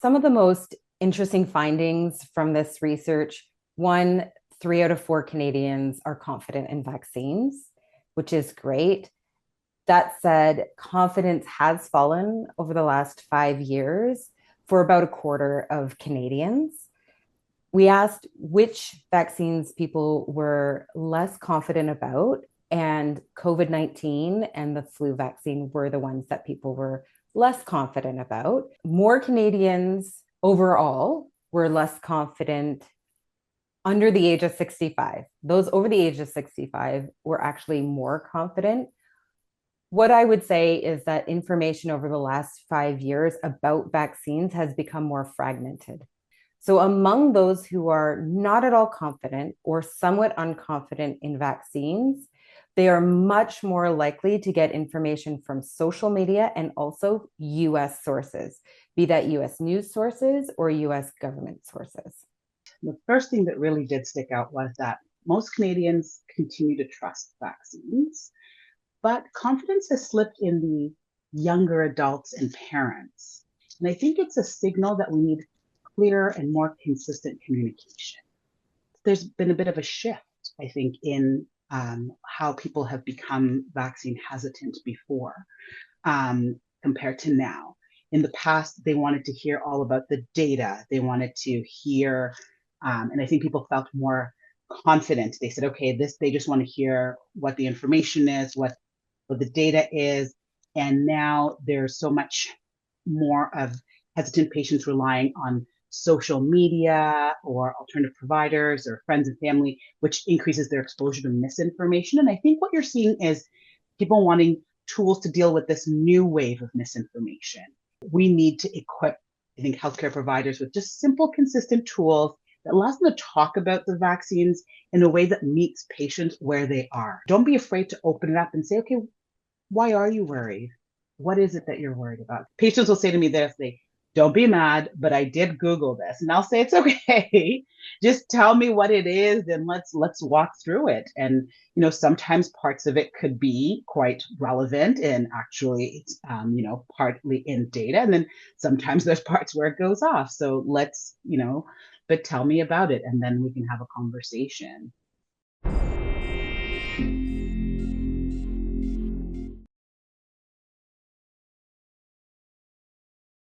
Some of the most interesting findings from this research, one, 3 out of 4 Canadians are confident in vaccines, which is great. That said, confidence has fallen over the last 5 years for about a quarter of Canadians. We asked which vaccines people were less confident about, and COVID-19 and the flu vaccine were the ones that people were less confident about. More Canadians overall were less confident under the age of 65. Those over the age of 65 were actually more confident. What I would say is that information over the last 5 years about vaccines has become more fragmented. So, among those who are not at all confident or somewhat unconfident in vaccines, they are much more likely to get information from social media and also US sources, be that US news sources or US government sources. The first thing that really did stick out was that most Canadians continue to trust vaccines, but confidence has slipped in the younger adults and parents. And I think it's a signal that we need clearer and more consistent communication. There's been a bit of a shift, I think, in how people have become vaccine hesitant before compared to now. In the past, they wanted to hear all about the data. They wanted to hear, and I think people felt more confident. They said, okay, they just want to hear what the information is, what the data is. And now there's so much more of hesitant patients relying on social media or alternative providers or friends and family, which increases their exposure to misinformation. And I think what you're seeing is people wanting tools to deal with this new wave of misinformation. We need to equip, I think, healthcare providers with just simple, consistent tools that allows them to talk about the vaccines in a way that meets patients where they are. Don't be afraid to open it up and say, okay, why are you worried? What is it that you're worried about? Patients will say to me this, don't be mad, but I did Google this. And I'll say, it's okay. Just tell me what it is and let's walk through it. And, sometimes parts of it could be quite relevant and actually, it's, partly in data. And then sometimes there's parts where it goes off. So but tell me about it and then we can have a conversation.